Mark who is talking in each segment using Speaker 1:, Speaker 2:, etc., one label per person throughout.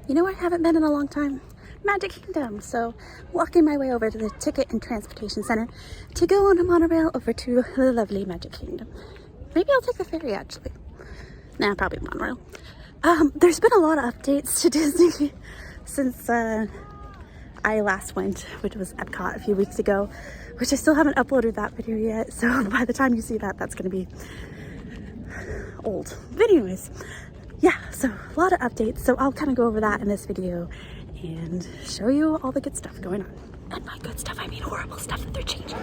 Speaker 1: You know where I haven't been in a long time? Magic Kingdom. So walking my way over to the Ticket and Transportation Center to go on a monorail over to the lovely Magic Kingdom. Maybe I'll take the ferry actually. Nah, probably monorail. There's been a lot of updates to Disney since I last went, which was Epcot a few weeks ago, which I still haven't uploaded that video yet. So by the time you see that, that's gonna be old. But anyways, yeah, so a lot of updates. So I'll kind of go over that in this video and show you all the good stuff going on. And by good stuff, I mean horrible stuff that they're changing.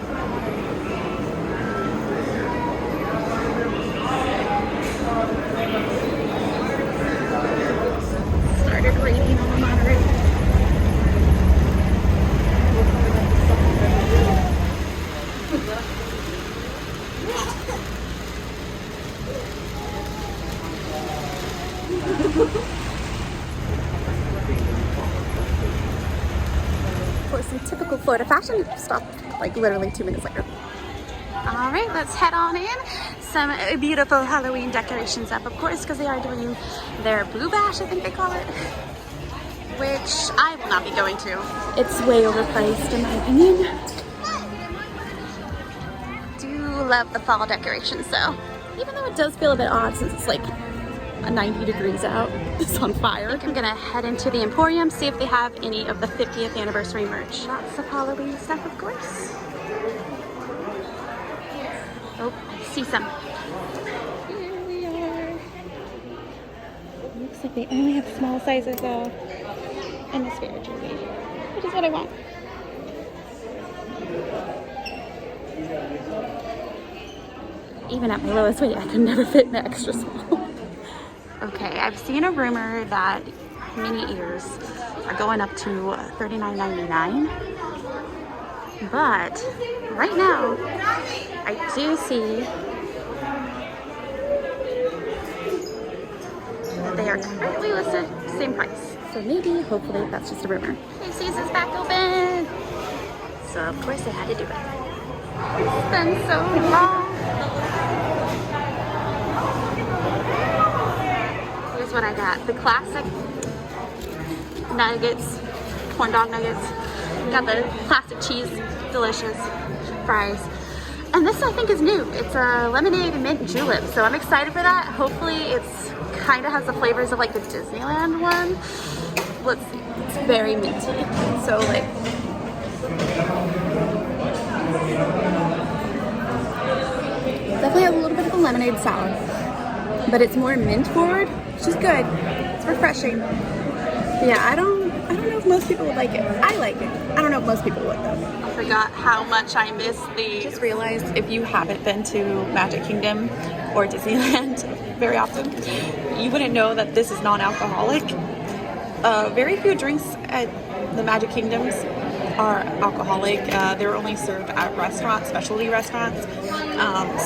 Speaker 1: Started raining on the monorail. For some typical Florida fashion, stop like literally 2 minutes later. All right, let's head on in. Some beautiful Halloween decorations up, of course, because they are doing their Blue Bash, I think they call it, which I will not be going to. It's way overpriced in my opinion. Do love the fall decorations though, even though it does feel a bit odd since it's like 90 degrees out. It's on fire. I think I'm gonna head into the Emporium, see if they have any of the 50th anniversary merch. Lots of Halloween stuff, of course. Oh, I see some. Here we are. Looks like they only have small sizes though in this fair jersey, which is what I want. Even at my lowest weight, I could never fit in the extra small. Okay, I've seen a rumor that mini ears are going up to $39.99, but right now I do see that they are currently listed same price. So maybe, hopefully, that's just a rumor. Casey's is back open, so of course they had to do it. It's been so long. What I got, the classic nuggets, corn dog nuggets, got the classic cheese, delicious fries, and this I think is new. It's a lemonade mint julep, so I'm excited for that. Hopefully it's kind of has the flavors of like the Disneyland one. Let's see. It's very minty, so like definitely has a little bit of a lemonade sour, but it's more mint forward, which is good. It's refreshing. But yeah, I don't know if most people would like it. I like it. I don't know if most people would though. I forgot how much I miss the... Just realized if you haven't been to Magic Kingdom or Disneyland very often, you wouldn't know that this is non-alcoholic. Very few drinks at the Magic Kingdoms are alcoholic. They're only served at restaurants, specialty restaurants.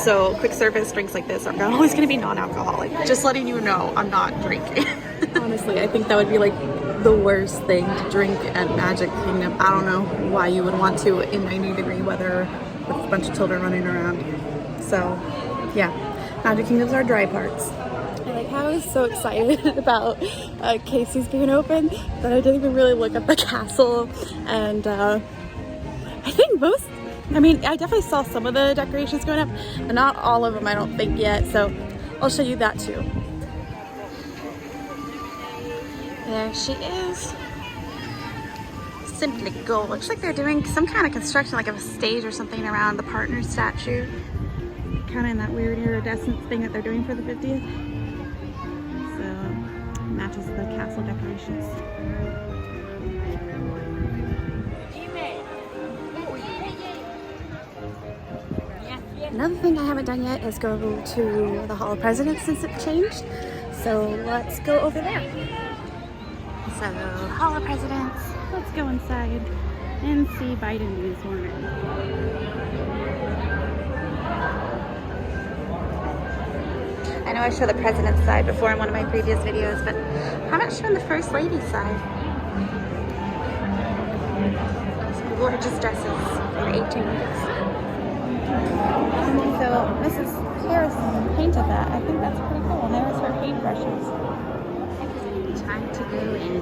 Speaker 1: So quick service drinks like this are always going to be non-alcoholic. Just letting you know, I'm not drinking. Honestly, I think that would be like the worst thing to drink at Magic Kingdom. I don't know why you would want to in 90-degree weather with a bunch of children running around. So yeah, Magic Kingdoms are dry parks. I like how I was so excited about Casey's being open that I didn't even really look at the castle. And I think I definitely saw some of the decorations going up, but not all of them I don't think yet. So I'll show you that too. There she is. Simply Gold. Looks like they're doing some kind of construction, like of a stage or something around the partner statue. Kind of in that weird iridescent thing that they're doing for the 50th. So matches the castle decorations. Another thing I haven't done yet is go to the Hall of Presidents since it changed. So let's go over there. So, Hall of Presidents, let's go inside and see Biden do his horn. I know I showed the President's side before in one of my previous videos, but I haven't shown the First Lady's side. Some gorgeous dresses for 18 weeks. So, Mrs. Harris painted that. I think that's pretty cool. And there's her paintbrushes. Time to go in.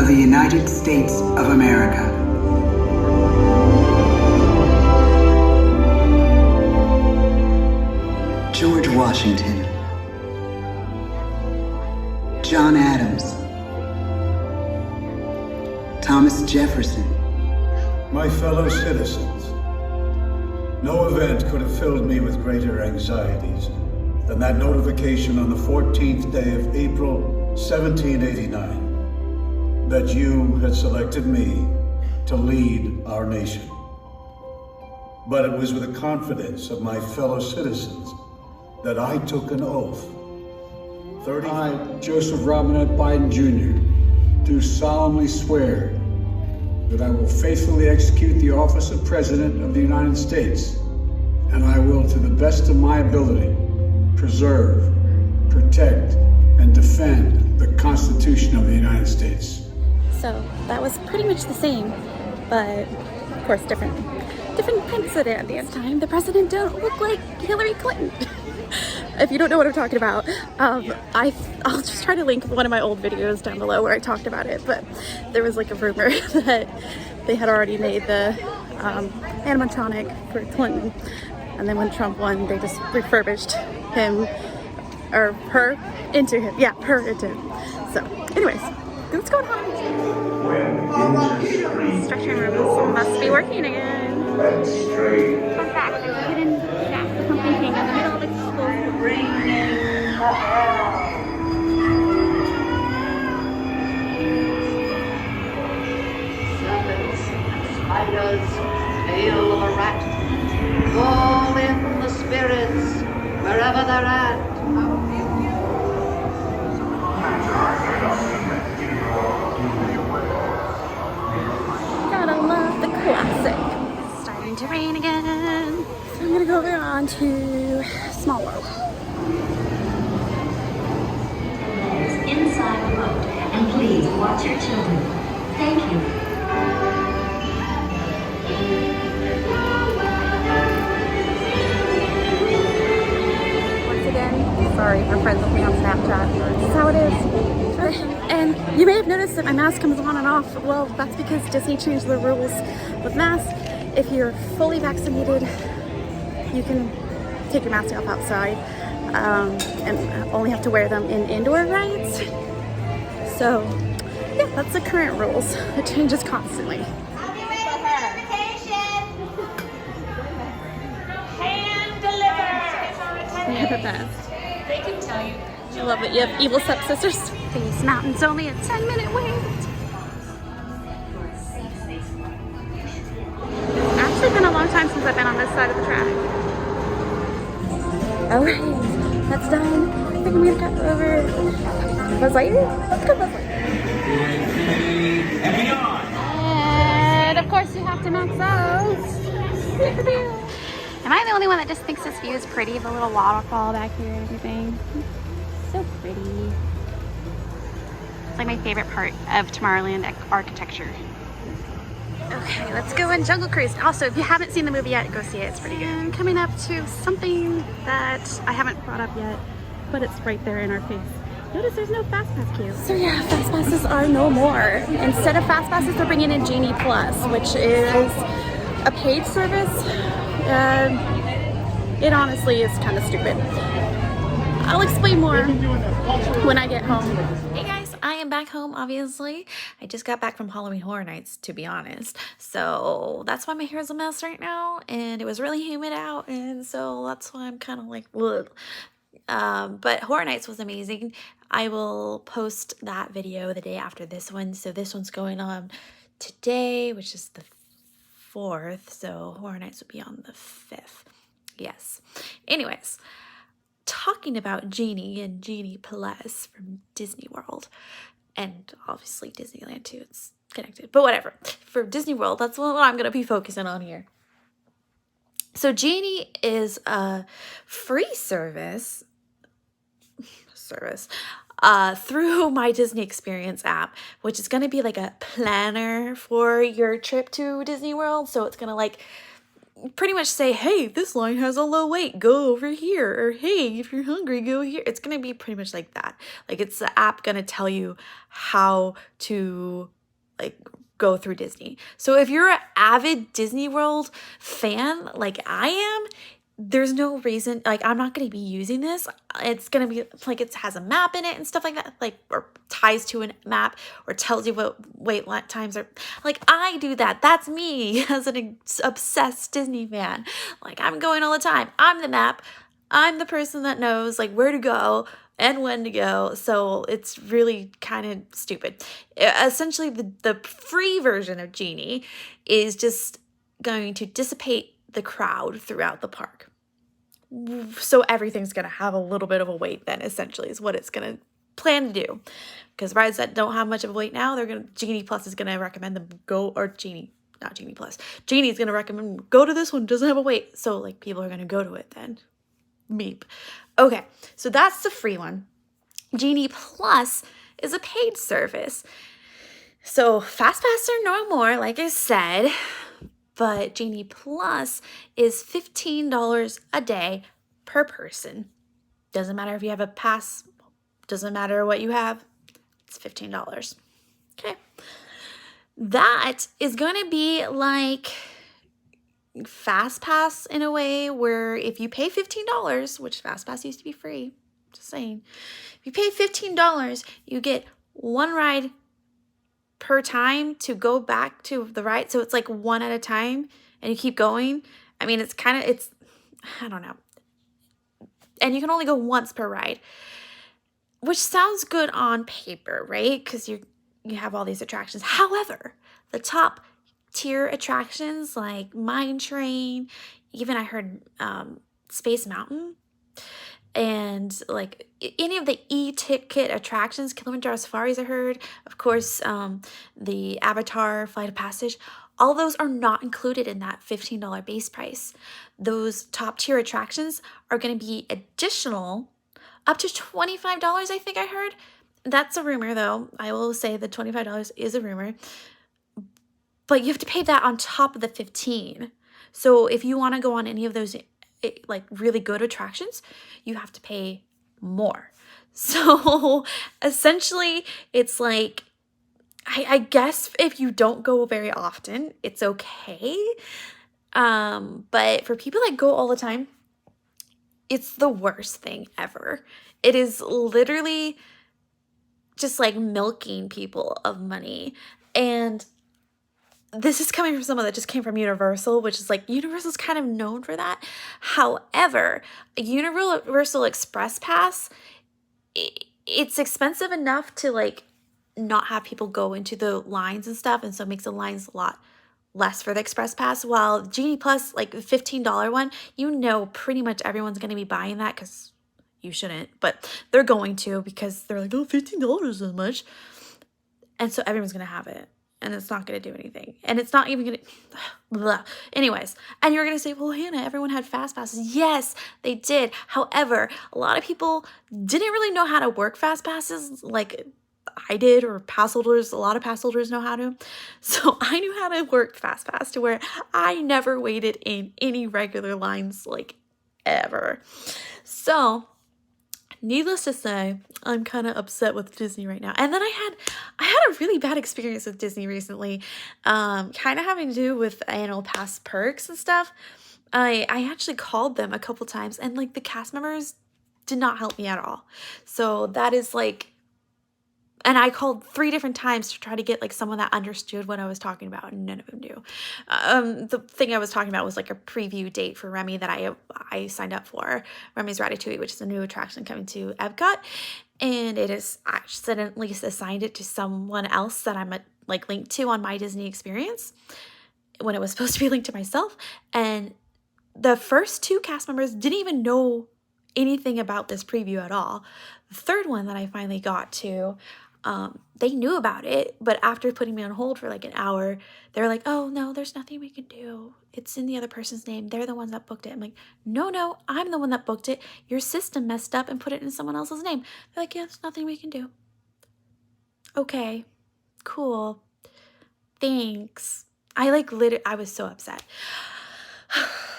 Speaker 2: of the United States of America. George Washington, John Adams, Thomas Jefferson.
Speaker 3: My fellow citizens, no event could have filled me with greater anxieties than that notification on the 14th day of April, 1789, that you had selected me to lead our nation. But it was with the confidence of my fellow citizens that I took an oath.
Speaker 4: I, Joseph Robinette Biden Jr., do solemnly swear that I will faithfully execute the office of President of the United States, and I will, to the best of my ability, preserve, protect, and defend the Constitution of the United States.
Speaker 1: So that was pretty much the same, but of course different president this time. The president don't look like Hillary Clinton. If you don't know what I'm talking about, I'll just try to link one of my old videos down below where I talked about it, but there was like a rumor that they had already made the animatronic for Clinton, and then when Trump won, they just refurbished him, or her, into him. Yeah, her into him. So, anyways, what's going on? Stretching rooms must be working again. Fun fact, there's a hidden shack for something king in the middle of the school.
Speaker 5: Serpents and spiders, tail of a rat, call in the spirits wherever they're at.
Speaker 1: Gotta love the classic. Starting to rain again. So I'm gonna go over on to Small World.
Speaker 6: Inside the boat, and please watch your children. Thank you.
Speaker 1: Once again, sorry for friends with me on Snapchat. This is how it is. And you may have noticed that my mask comes on and off. Well, that's because Disney changed the rules with masks. If you're fully vaccinated, you can take your mask off outside and only have to wear them in indoor rides. So, yeah, that's the current rules. It changes constantly.
Speaker 7: I'll be ready for notification. Hand delivered.
Speaker 1: They're the best.
Speaker 7: They can tell you.
Speaker 1: I love it. You have evil stepsisters. Space Mountain's only a 10-minute wait. It's actually been a long time since I've been on this side of the track. Alright, that's done. I think I'm gonna cut over Buzz Lightyear. Let's go Buzz Lightyear. And of course you have to max out. Am I the only one that just thinks this view is pretty? The little waterfall back here and everything. So pretty. It's like my favorite part of Tomorrowland architecture. Okay, let's go on Jungle Cruise. Also, if you haven't seen the movie yet, go see it. It's pretty good. And coming up to something that I haven't brought up yet, but it's right there in our face. Notice there's no Fast Pass queue. So yeah, Fast Passes are no more. Instead of Fast Passes, they're bringing in Genie Plus, which is a paid service. It honestly is kind of stupid. I'll explain more when I get home.
Speaker 8: Hey guys, I am back home, obviously. I just got back from Halloween Horror Nights, to be honest. So that's why my hair is a mess right now. And it was really humid out. And so that's why I'm kind of like, ugh. But Horror Nights was amazing. I will post that video the day after this one. So this one's going on today, which is the 4th. So Horror Nights will be on the 5th. Yes. Anyways. Talking about Genie and Genie Plus from Disney World, and obviously Disneyland too, it's connected, but whatever. For Disney World, that's what I'm going to be focusing on here. So Genie is a free service through my Disney Experience app, which is going to be like a planner for your trip to Disney World. So it's going to like pretty much say, hey, this line has a low wait, go over here, or hey, if you're hungry, go here. It's gonna be pretty much like that. Like, it's the app gonna tell you how to like go through Disney. So if you're an avid Disney World fan like I am, there's no reason, like, I'm not going to be using this. It's going to be like, it has a map in it and stuff like that, like, or ties to a map or tells you what wait times are. Like, I do that. That's me as an obsessed Disney fan. Like, I'm going all the time. I'm the map. I'm the person that knows, like, where to go and when to go. So it's really kind of stupid. Essentially, the free version of Genie is just going to dissipate the crowd throughout the park. So everything's going to have a little bit of a wait then, essentially, is what it's going to plan to do. Because rides that don't have much of a wait now, Genie Plus is going to recommend them go, or Genie, not Genie Plus. Genie is going to recommend, go to this one, doesn't have a wait. So, like, people are going to go to it then. Meep. Okay, so that's the free one. Genie Plus is a paid service. So FastPass are no more, like I said, but Genie Plus is $15 a day per person. Doesn't matter if you have a pass, doesn't matter what you have, it's $15. Okay. That is going to be like FastPass in a way where if you pay $15, which FastPass used to be free, just saying, if you pay $15, you get one ride per time to go back to the ride. So it's like one at a time and you keep going. I mean, I don't know. And you can only go once per ride, which sounds good on paper, right? Because you have all these attractions. However, the top tier attractions like Mine Train, even I heard Space Mountain, and like any of the e-ticket attractions, Kilimanjaro Safaris I heard, of course, the Avatar Flight of Passage, all those are not included in that $15 base price. Those top tier attractions are going to be additional up to $25, I think I heard. That's a rumor though. I will say the $25 is a rumor. But you have to pay that on top of the $15. So if you want to go on any of those like really good attractions, you have to pay more. So essentially, it's like, I guess if you don't go very often, it's okay. But for people that go all the time, it's the worst thing ever. It is literally just like milking people of money. And this is coming from someone that just came from Universal, which is like, Universal's kind of known for that. However, a Universal Express Pass, it's expensive enough to like not have people go into the lines and stuff, and so it makes the lines a lot less for the Express Pass, while Genie Plus, like the $15 one, pretty much everyone's going to be buying that, because you shouldn't, but they're going to, because they're like, oh, $15 is much, and so everyone's going to have it. And it's not going to do anything. And it's not even going to... Anyways. And you're going to say, well, Hannah, everyone had fast passes. Yes, they did. However, a lot of people didn't really know how to work fast passes like I did, or pass holders. A lot of pass holders know how to. So I knew how to work fast pass to where I never waited in any regular lines, like, ever. So... needless to say, I'm kind of upset with Disney right now. And then I had a really bad experience with Disney recently, kind of having to do with annual pass perks and stuff. I actually called them a couple times, and like the cast members did not help me at all. So that is like, and I called 3 different times to try to get like someone that understood what I was talking about, and none of them do. The thing I was talking about was like a preview date for Remy that I signed up for, Remy's Ratatouille, which is a new attraction coming to Epcot, and it is, I accidentally assigned it to someone else that I'm like linked to on My Disney Experience when it was supposed to be linked to myself, and the first 2 cast members didn't even know anything about this preview at all. The third one that I finally got to, they knew about it, but after putting me on hold for like an hour, they're like, oh no, there's nothing we can do. It's in the other person's name. They're the ones that booked it. I'm like, no, I'm the one that booked it. Your system messed up and put it in someone else's name. They're like, yeah, there's nothing we can do. Okay, cool. Thanks. I was so upset.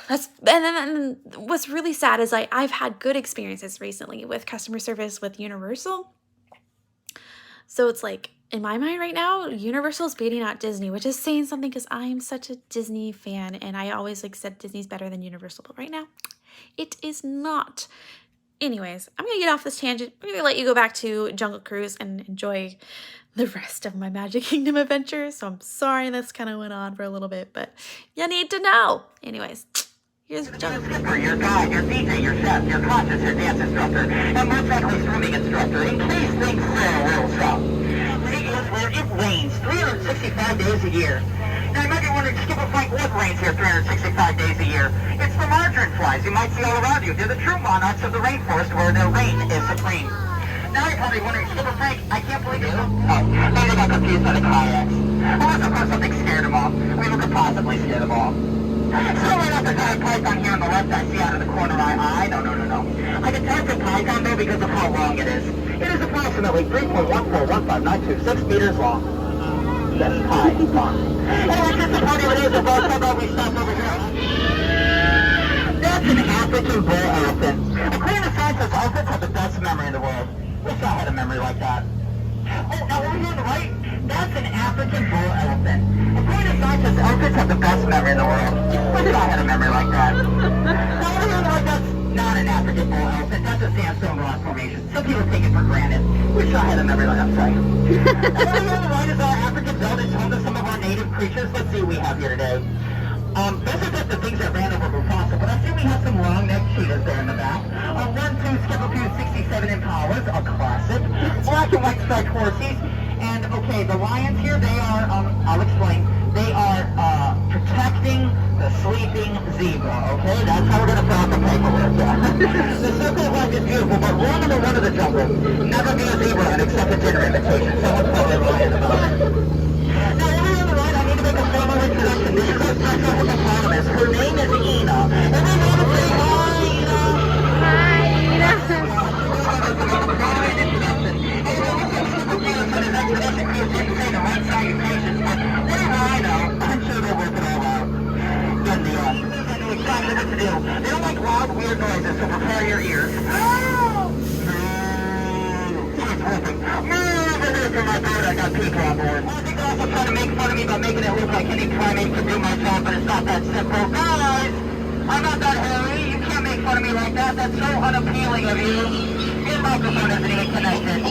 Speaker 8: And then what's really sad is I've had good experiences recently with customer service with Universal. So it's like, in my mind right now, Universal's beating out Disney, which is saying something because I am such a Disney fan and I always like said Disney's better than Universal, but right now it is not. Anyways, I'm gonna get off this tangent. I'm gonna let you go back to Jungle Cruise and enjoy the rest of my Magic Kingdom adventure. So I'm sorry this kind of went on for a little bit, but you need to know. Anyways, here's Jungle Cruise.
Speaker 9: Your guide, your DJ, your chef, your concert, your dance instructor, and most likely swimming instructor, in case things go a little south. Where it rains 365 days a year. Now you might be wondering, Skipper Frank, what rains here 365 days a year? It's the margarine flies you might see all around you. They're the true monarchs of the rainforest where their reign is supreme. Now you're probably wondering, Skipper Frank, I can't believe you. Oh, maybe they got confused by the kayaks. Unless of course something scared them off. I mean, what could possibly scare them off? So right off the giant python here on the left I see out of the corner of my eye. No. I can tell it's a python though because of how long it is. It is approximately 3.1415926 meters long. That's python. Anyway, just a party of it is, if all about we stop over here. That's an African bull elephant. According to scientists, elephants have the best memory in the world. Wish I had a memory like that. Oh, now over here on the right, that's an African bull elephant. According to scientists, elephants have the best memory in the world. Wish I had a memory like that. Now over here on the right, that's not an African bull elephant. That's a sandstone rock formation. Some people take it for granted. Wish I had a memory like that. I'm sorry. And over here on the right is our African belt. It's home to some of our native creatures. Let's see what we have here today. Those are just the things that ran over Mufasa, but I see we have some long-necked cheetahs there in the back. 1, 2, Skipper Pew 67 Impalas, a classic. Black and white striped horses. And, okay, the lions here, they are, I'll explain, they are, protecting the sleeping zebra, okay? That's how we're going to fill out the paperwork, yeah. The circle of life is beautiful, but rule number 1 of the jungle, never be a zebra and accept a dinner invitation. Someone told a lion about it. Now, over on the right, I need to make a formal introduction. This is our special hippopotamus. Her name is Ina. Everyone say hi, Ina.
Speaker 1: Hi, Ina.
Speaker 9: They don't like loud, weird noises, so prepare your ears. For my boat, I got people on board. I think they're also trying to make fun of me by making it look like any primate could do my job, but it's not that simple. Guys, I'm not that hairy. You can't make fun of me like that. That's so unappealing of you. Your microphone isn't even connected.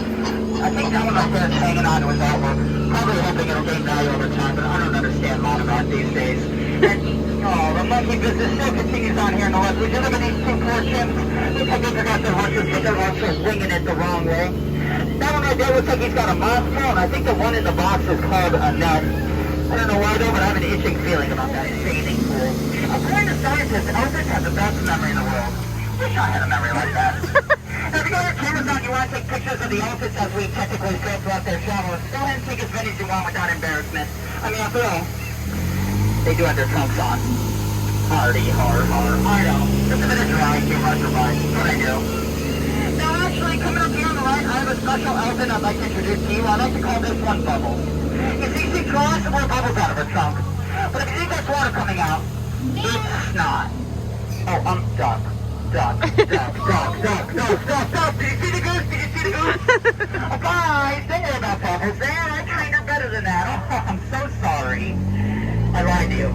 Speaker 9: I think that one right there is hanging on to his artwork. Probably hoping it'll gain value over time, but I don't understand modern art these days. And, the monkey business still continues on here in the left. Would you look at these two poor chimps? Looks like they forgot their horses, but they're also winging it the wrong way. That one right there looks like he's got a mouthful, and I think the one in the box is called a nut. I don't know why though, but I have an itching feeling about that bathing pool. According to scientists, elephants have the best memory in the world. Wish I had a memory like that. Now, if you got your cameras on, you want to take pictures of the elephants as we technically go throughout their travels, go ahead and take as many as you want without embarrassment. I mean, after all, they do have their trunks on. Hardy, har. I know. Just a bit of dry humor for mine. What I do. Now, actually, coming up here on the right, I have a special elephant I'd like to introduce to you. I'd like to call this one Bubbles. You see, she draws some more bubbles out of her trunk. But if you think there's water coming out, it's not. Oh, duck. Duck. Did you see the goose? Oh, guys, don't worry about Bubbles there. I trained her better than that. Oh, I'm so sorry. I lied to you.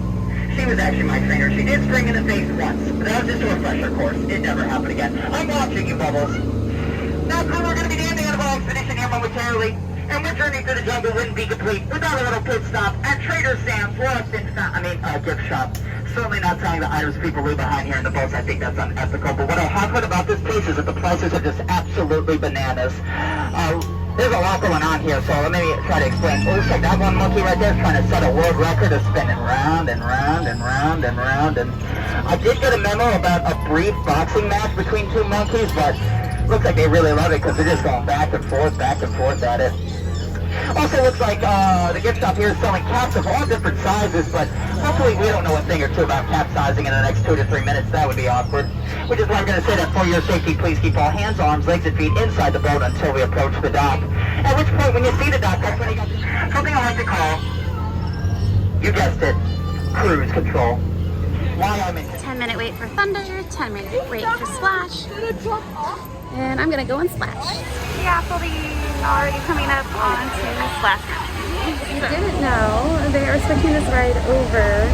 Speaker 9: She was actually my trainer. She did spring in the face once, but that was just a refresher course. It never happened again. I'm watching you, Bubbles. Now, crew, we're going to be the ending of our expedition here momentarily, and our journey through the jungle wouldn't be complete without a little pit stop at Trader Sam's gift shop. Certainly not selling the items people leave behind here in the boats. I think that's unethical. But what I have heard about this place is that the prices are just absolutely bananas. There's a lot going on here, so let me try to explain. It looks like that one monkey right there is trying to set a world record of spinning round and round and round and round. And I did get a memo about a brief boxing match between two monkeys, but looks like they really love it because they're just going back and forth at it. Also looks like the gift shop here is selling caps of all different sizes, but hopefully we don't know a thing or two about cap sizing in the next 2 to 3 minutes. That would be awkward. Which is why I'm going to say that for your safety, please keep all hands, arms, legs, and feet inside the boat until we approach the dock. At which point, when you see the dock, that's when you got something I like to call, you guessed it, cruise control. Why I'm in
Speaker 1: 10-minute wait for Thunder, 10-minute wait for Splash, and I'm gonna go and Splash. The Applebee already coming up onto Splash Mountain. If you didn't know, they are switching this ride over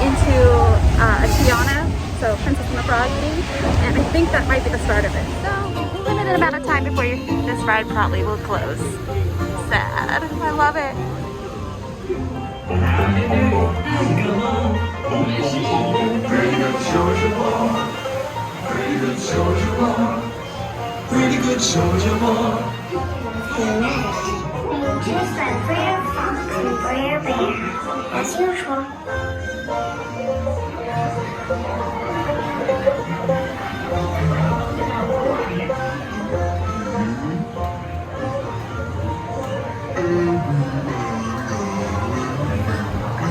Speaker 1: into a Tiana, so Princess and the Frog thing, and I think that might be the start of it. So, limited amount of time before this ride probably will close. Sad. I love it.
Speaker 10: Pretty good shows you want. Pretty good shows you want. Pretty good shows you want.
Speaker 6: And next, we just went for your fox and for your bear, as usual.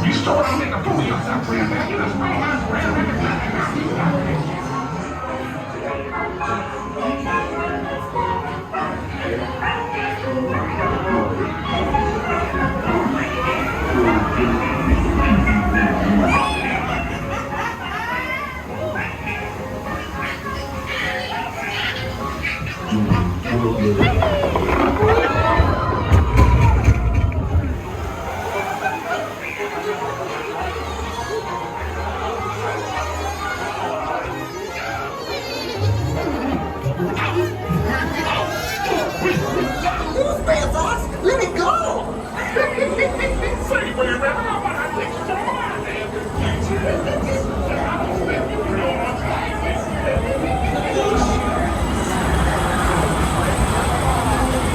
Speaker 10: You stole something to pull me off that plan, man. You just
Speaker 9: Let me go!
Speaker 10: say, wait a minute, I think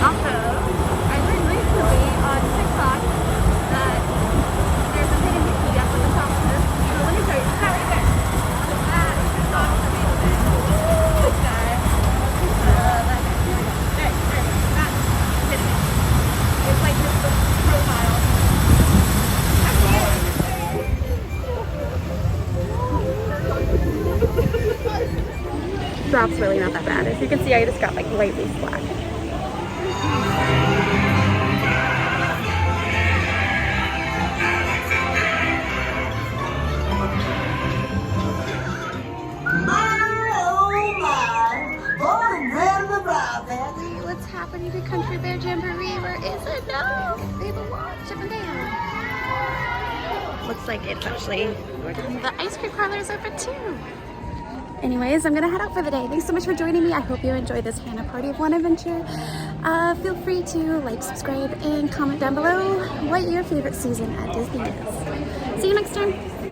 Speaker 1: Also, I learned recently on TikTok that there's a hidden Mickey up on the top of this. So let me show you. That right there. That is the top of the amazing. This guy. That guy. There. That's hidden Mickey. It's like his profile. Drop's really not that bad. As you can see, I just got like lightly splashed. What's happening to Country Bear Jamboree? Where is it? No! They belong to the down. Looks like it's actually the ice cream parlor is open too. Anyways, I'm gonna head out for the day. Thanks so much for joining me. I hope you enjoyed this Hannah Party of One adventure. Feel free to like, subscribe, and comment down below what your favorite season at Disney is. See you next time.